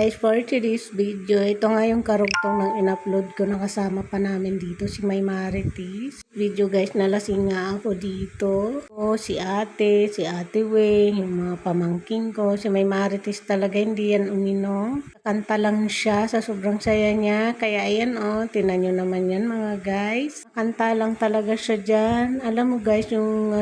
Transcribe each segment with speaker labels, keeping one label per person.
Speaker 1: guys, for today's video, ito nga yung karugtong ng in-upload ko na kasama pa namin dito, si May Marites. Video guys, nalasing nga ako dito. Si ate Weng, yung mga pamangking ko. Si May Marites talaga, hindi yan uminom. Kanta lang siya sa sobrang saya niya. Kaya ayan tinan nyo naman yan mga guys. Kanta lang talaga siya dyan. Alam mo guys, yung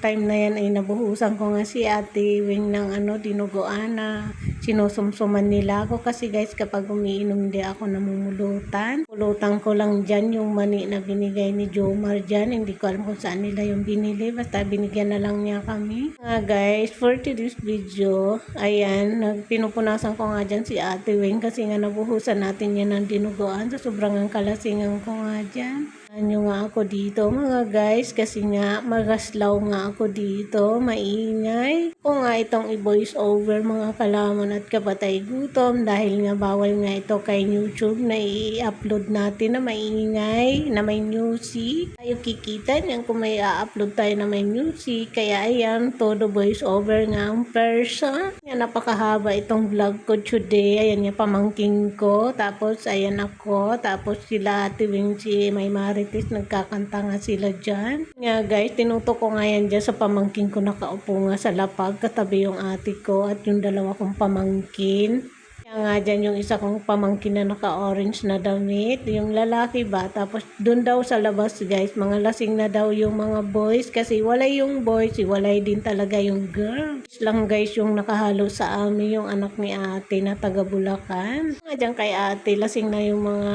Speaker 1: time na yan ay nabuhusan ko nga si ate Weng ng dinuguan na sinusumsuman nila ako kasi guys kapag umiinom hindi ako namumulutan. Pulutan ko lang dyan yung mani na binigay ni Jomar dyan. Hindi ko alam kung saan nila yung binili. Basta binigyan na lang niya kami. Guys, for today's video, ayan, pinupunasan ko nga dyan si ate Weng kasi nga nabuhusan natin yan ng dinuguan. So sobrang ang kalasingan ko nga dyan. Ano nga ako dito mga guys kasi nga magaslaw nga ako dito, maingay. Kung nga itong i-voice over mga kalaman at kapatay gutom dahil nga bawal nga ito kay YouTube na i-upload natin na maingay, na may music. Tayo kikita niyan kung may i-upload tayo na may music. Kaya ayan, todo voice over nga ang person. Yan, napakahaba itong vlog ko today. Ayan yung pamangking ko. Tapos ayan ako. Tapos sila ate Weng, si May Marites, nagkakanta nga sila dyan. Nga guys, tinutok ko nga yan dyan sa pamangkin ko, nakaupo nga sa lapag, katabi yung ate ko at yung dalawa kong pamangkin. Kaya nga dyan yung isa kong pamangkin na naka-orange na damit, yung lalaki ba, tapos dun daw sa labas guys, mga lasing na daw yung mga boys, kasi walay yung boys, walay din talaga yung girls. Lang guys yung nakahalo sa amin, yung anak ni ate na taga Bulacan. Nga dyan kay ate, lasing na yung mga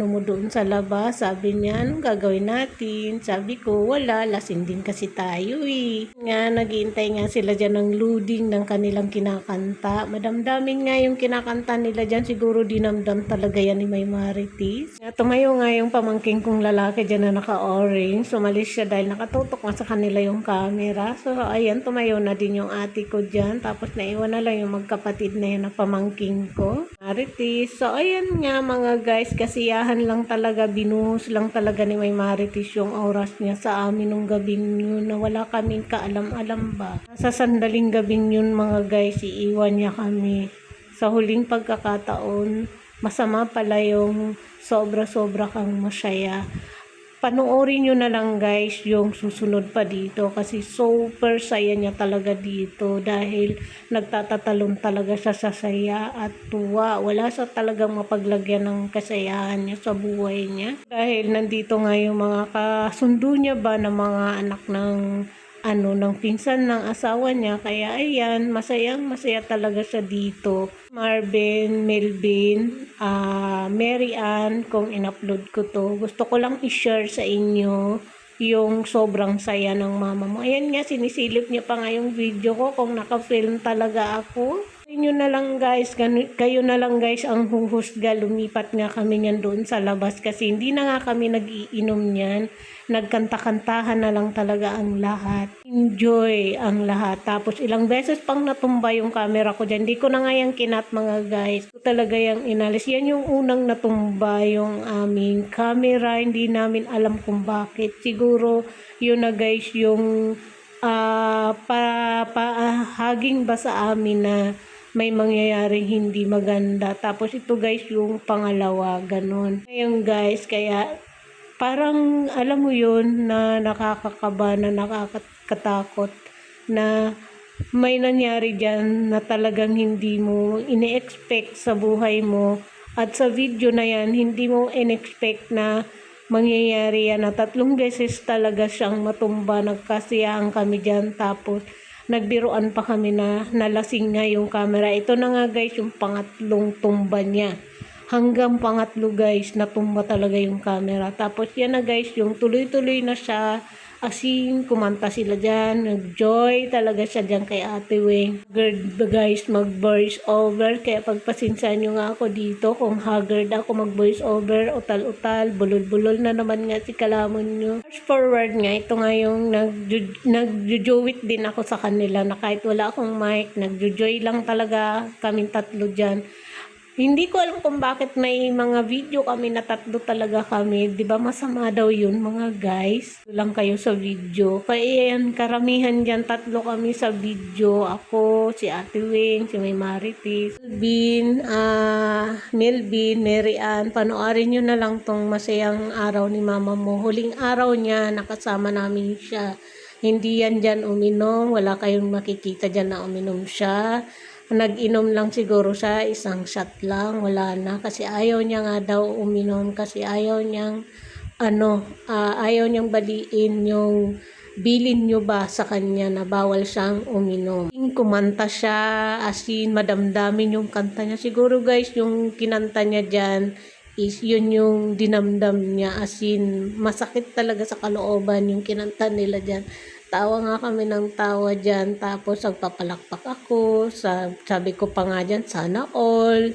Speaker 1: mo doon sa labas, sabi niya, anong gagawin natin? Sabi ko, wala, lasing din kasi tayo Nga, naghihintay nga sila dyan ng loading ng kanilang kinakanta. Madamdamin nga yung kinakanta nila dyan, siguro dinamdam talaga yan ni May Marites. Tumayo nga yung pamangking kong lalaki dyan na naka-orange, sumalis siya dahil nakatutok nga sa kanila yung camera. So ayan, tumayo na din yung ate ko dyan, tapos naiwan na lang yung magkapatid na yun na pamangking ko, Marites. So ayan nga mga guys, kasiyahan lang talaga, binuhos lang talaga ni May Marites yung oras niya sa amin nung gabing yun na wala kaming kaalam-alam ba. Sa sandaling gabing yun mga guys, iiwan niya kami. Sa huling pagkakataon, masama pala yung sobra-sobra kang masaya. Panoorin nyo na lang guys yung susunod pa dito kasi super saya niya talaga dito dahil nagtatatalon talaga siya sa saya at tuwa. Wala sa talagang mapaglagyan ng kasayahan niya sa buhay niya. Dahil nandito nga yung mga kasundo niya ba na mga anak ng ng pinsan ng asawa niya. Kaya ayan, masaya talaga siya dito. Marvin, Melvin, Mary Ann, kung in-upload ko to, gusto ko lang i-share sa inyo yung sobrang saya ng mama mo. Ayan nga, sinisilip niya pa nga yung video ko kung naka-film talaga ako. Kayo na lang guys ang huhusga. Lumipat nga kami niyan doon sa labas kasi hindi na nga kami nag-iinom niyan. Nagkanta-kantahan na lang talaga ang lahat. Enjoy ang lahat. Tapos ilang beses pang natumba yung camera ko dyan. Hindi ko na nga yung kinat mga guys. Ito talaga yung inalis. Yan yung unang natumba yung aming camera. Hindi namin alam kung bakit. Siguro yun na guys yung haging ba sa amin na may mangyayaring hindi maganda. Tapos ito guys yung pangalawa, ganun. Ngayon guys, kaya parang alam mo yun na nakakakaba, na nakakatakot na may nangyari dyan na talagang hindi mo ine-expect sa buhay mo. At sa video na yan, hindi mo in-expect na mangyayari yan na 3 beses talaga siyang matumba. Nagkasiyahan kami dyan, tapos nagbiruan pa kami na nalasing nga yung camera. Ito na nga guys yung pangatlong tumba niya. Hanggang pangatlo guys, natumba talaga yung camera. Tapos yan na guys, yung tuloy-tuloy na siya. Asin, kumanta sila dyan. Nag-joy talaga siya dyan kay ate Weng. Haggard guys, mag-voice over. Kaya pagpasinsahan nyo nga ako dito kung haggard ako mag-voice over. Utal-utal, bulol-bulol na naman nga si kalamon nyo. Fast forward nga, ito nga yung nag-joywit din ako sa kanila na kahit wala akong mic, nag-joy lang talaga kaming tatlo dyan. Hindi ko alam kung bakit may mga video kami na 3 talaga kami. 'Di ba masama daw 'yun mga guys? Lang kayo sa video. Kaya yan, karamihan diyan 3 kami sa video. Ako, si Ate Weng, si May Marites, Bin, Melvin, Mary Ann, panoorin nyo na lang tong masayang araw ni mama mo. Huling araw niya, nakasama namin siya. Hindi yan dyan uminom, wala kayong makikita dyan na uminom siya. Nag-inom lang siguro siya, isang shot lang, wala na. Kasi ayaw niya nga daw uminom, kasi ayaw niyang ayaw niyang baliin yung bilin nyo ba sa kanya na bawal siyang uminom. Kumanta siya, as in madamdamin yung kanta niya. Siguro guys, yung kinanta niya dyan is yun yung dinamdam niya, as in masakit talaga sa kalooban yung kinanta nila dyan. Tawa nga kami ng tawa dyan, tapos nagpapalakpak ako, sabi ko pa nga dyan, sana all.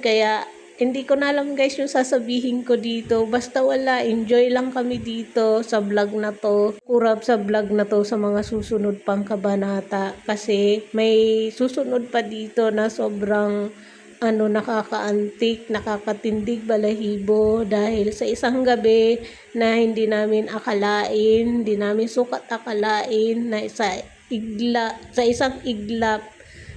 Speaker 1: Kaya hindi ko na alam guys yung sasabihin ko dito. Basta wala, enjoy lang kami dito sa vlog na to. Kurap sa vlog na to sa mga susunod pang kabanata. Kasi may susunod pa dito na sobrang nakakaantik, nakakatindig balahibo dahil sa isang gabi na hindi namin akalain, hindi namin sukat akalain na sa isang iglap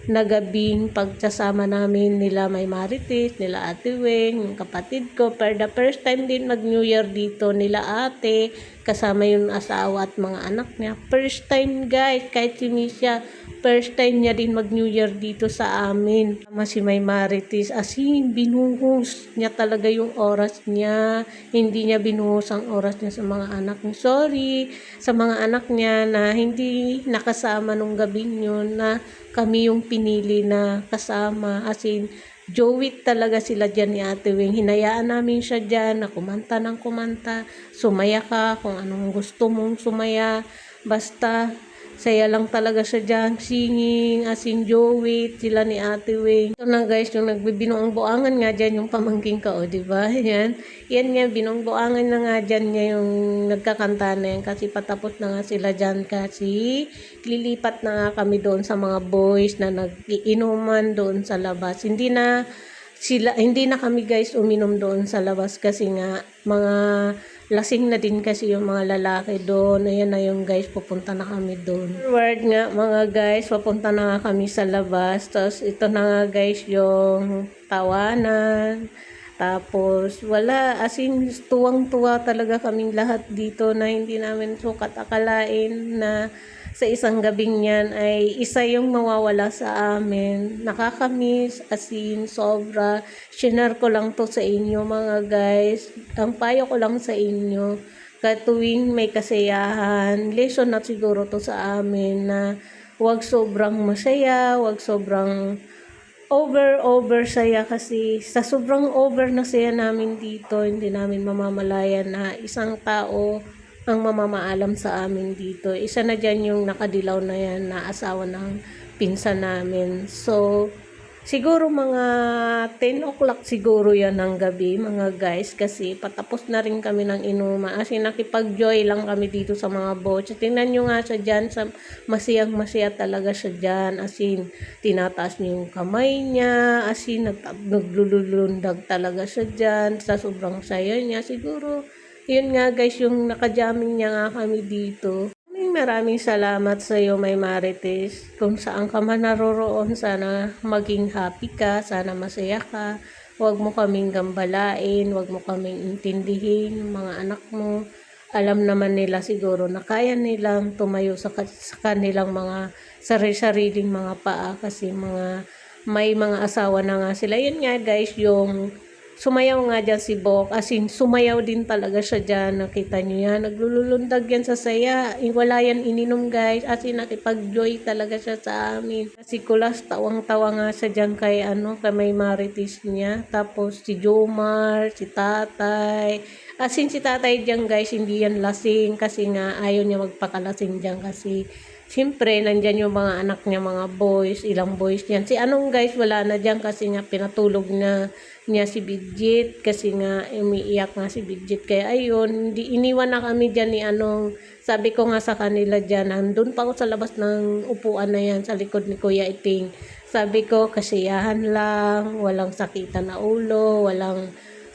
Speaker 1: na gabing pagsasama namin nila May Marites, nila Ate Weng, yung kapatid ko. For the first time din mag-New Year dito nila ate, kasama yung asawa at mga anak niya. First time guys, kahit si Misha, first time niya din mag-New Year dito sa amin. Sama si May Marites, as in binuhos niya talaga yung oras niya. Hindi niya binuhos ang oras niya sa mga anak niya. Sorry sa mga anak niya na hindi nakasama nung gabing yun, na kami yung pinili na kasama. As in, Joey talaga sila dyan ni Ate Weng. Hinayaan namin siya dyan na kumanta ng kumanta. Sumaya ka kung anong gusto mong sumaya. Basta, saya lang talaga siya dyan. Singing, as in Joey, sila ni Ate Weng. Ito na guys, yung nagbibinuang buangan nga dyan, yung pamangking ka, o diba? Yan nga, binuang buangan na nga dyan niya yung nagkakanta na yan. Kasi patapos na nga sila dyan, kasi lilipat na nga kami doon sa mga boys na nag-iinuman doon sa labas. Hindi na kami guys uminom doon sa labas kasi nga mga lasing na din kasi yung mga lalaki doon. Ayan na yung guys, pupunta na kami doon. Forward nga mga guys, papunta na nga kami sa labas. Tapos ito na nga guys yung tawanan. Tapos wala, as in tuwang-tuwa talaga kaming lahat dito na hindi namin sukat akalain na sa isang gabing yan ay isa yung mawawala sa amin. Nakakamiss, as in sobra. Share ko lang to sa inyo mga guys. Ang payo ko lang sa inyo, katuwing may kasiyahan, lesson na siguro to sa amin na wag sobrang masaya, wag sobrang over saya, kasi sa sobrang over na saya namin dito, hindi namin mamamalayan na isang tao ang mamamaalam sa amin dito. Isa na dyan yung nakadilaw na yan na asawa ng pinsan namin. So, siguro mga 10 o'clock siguro yan ng gabi mga guys, kasi patapos na rin kami ng inuma. As in, nakipag-joy lang kami dito sa mga boats. Tingnan nyo nga siya dyan, masiyang masaya talaga siya dyan. As in, tinataas niya yung kamay niya. As in, naglulundag talaga siya dyan sa sobrang saya niya. Siguro, yun nga guys, yung nakajamming niya nga kami dito. Maraming salamat sa iyo May Marites. Kung saan ka man naroroon, sana maging happy ka, sana masaya ka. Huwag mo kaming gambalain, huwag mo kaming intindihin, mga anak mo. Alam naman nila siguro na kaya nilang tumayo sa kanilang mga sarili-sariling mga paa, kasi may mga asawa na nga sila. Yun nga guys, yung sumayaw nga dyan si Bok, as in sumayaw din talaga siya dyan. Nakita nyo yan, naglulundag yan sa saya. Wala yan ininom guys, as in nakipag-joy talaga siya sa amin. Si Kulas, tawang-tawa nga siya dyan kay May Marites niya. Tapos si Jomar, si Tatay. As in si Tatay dyan guys, hindi yan lasing, kasi nga ayaw niya magpakalasing dyan, kasi siyempre, nandyan yung mga anak niya, mga boys, ilang boys niyan. Si guys, wala na dyan kasi nga pinatulog niya si Bidget, kasi nga umiiyak nga si Bidget. Kaya ayun, iniwan na kami dyan ni sabi ko nga sa kanila dyan, nandun pa ako sa labas ng upuan na yan, sa likod ni Kuya Iting. Sabi ko, kasiyahan lang, walang sakitan na ulo, walang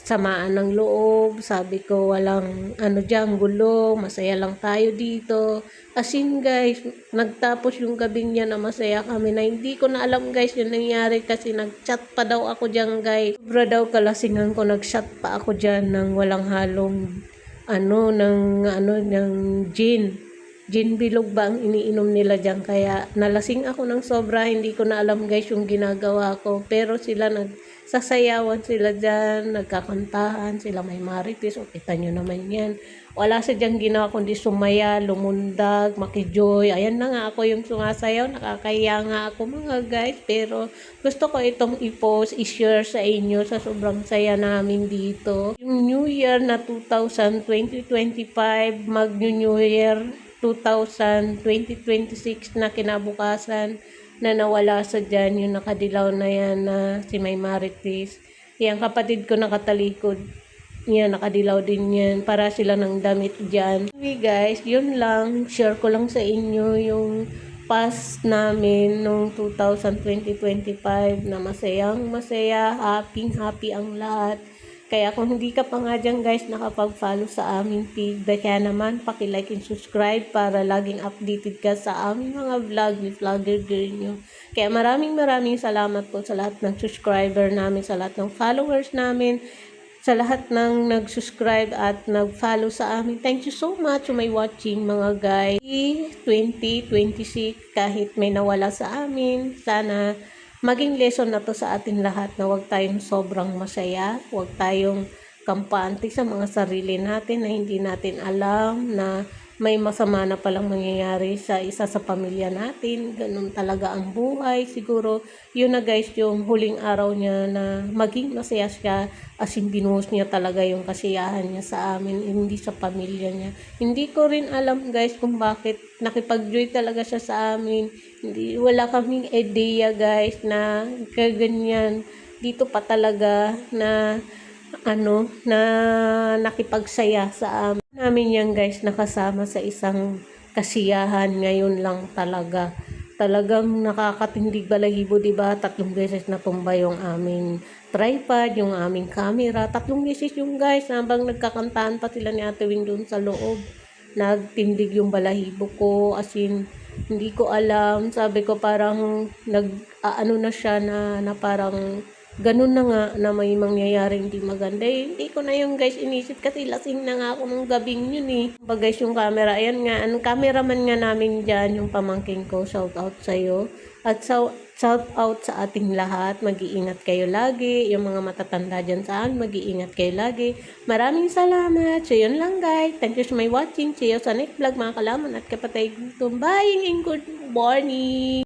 Speaker 1: samaan ng loob. Sabi ko, walang ano dyan, gulo, masaya lang tayo dito. As in guys, nagtapos yung gabing niya na masaya kami na hindi ko na alam guys yung nangyari kasi nag-chat pa daw ako dyan guys. Sobra daw kalasingan ko, nag-chat pa ako dyan ng walang halong ng gin. Gin bilog ba ang iniinom nila dyan? Kaya nalasing ako ng sobra, hindi ko na alam guys yung ginagawa ko. Pero sila nagsasayawan sila dyan, nagkakantahan, sila may marites. O kita nyo naman yan. Wala sa dyan ginawa kundi sumaya, lumundag, makijoy. Ayan na nga ako yung sumasayaw, nakakahiya nga ako mga guys. Pero gusto ko itong i-post, i-share sa inyo sa sobrang saya namin dito. Yung New Year na 2025, mag-New Year 2026 na kinabukasan na nawala sa dyan yung nakadilaw na yan na si May Marites. Yung kapatid ko nakatalikod yan, nakadilaw din yan. Para sila ng damit dyan. Anyway guys, yun lang. Share ko lang sa inyo yung past namin nung 2025 na masayang masaya, happy ang lahat. Kaya kung hindi ka pa nga dyan guys nakapag-follow sa aming page, kaya naman paki-like and subscribe para laging updated ka sa aming mga vlog ni Vlogger Girl nyo. Kaya maraming salamat po sa lahat ng subscriber namin, sa lahat ng followers namin, sa lahat ng nag-subscribe at nag-follow sa amin. Thank you so much for my watching mga guys. 2026 kahit may nawala sa amin, sana maging lesson na to sa atin lahat na huwag tayong sobrang masaya, huwag tayong kampante sa mga sarili natin na hindi natin alam na may masama na palang mangyayari sa isa sa pamilya natin. Ganun talaga ang buhay. Siguro yun na guys yung huling araw niya na maging masaya siya, as in binuhos niya talaga yung kasiyahan niya sa amin, hindi sa pamilya niya. Hindi ko rin alam guys kung bakit nakipag-joy talaga siya sa amin. Wala kaming idea guys na kaganyan dito pa talaga na na nakipagsaya sa namin yan guys, nakasama sa isang kasiyahan. Ngayon lang talagang nakakatindig balahibo, diba? 3 beses natumba yung aming tripod, yung aming camera, 3 beses yung guys, habang nagkakantahan pa sila ni Ate Wing doon sa loob. Nagtindig yung balahibo ko, as in hindi ko alam. Sabi ko parang na siya na parang ganun na nga na may mangyayari hindi maganda. Hindi ko na yung guys inisip kasi lasing na nga ako nung gabing yun eh. Guys yung camera, ayan nga, cameraman nga namin dyan, yung pamangking ko, shout out sa'yo. At shout out sa ating lahat, mag-iingat kayo lagi. Yung mga matatanda dyan saan, mag-iingat kayo lagi. Maraming salamat. So yun lang guys. Thank you so much for watching. See you sa next vlog mga kalaman at kapatid. Bye and good morning.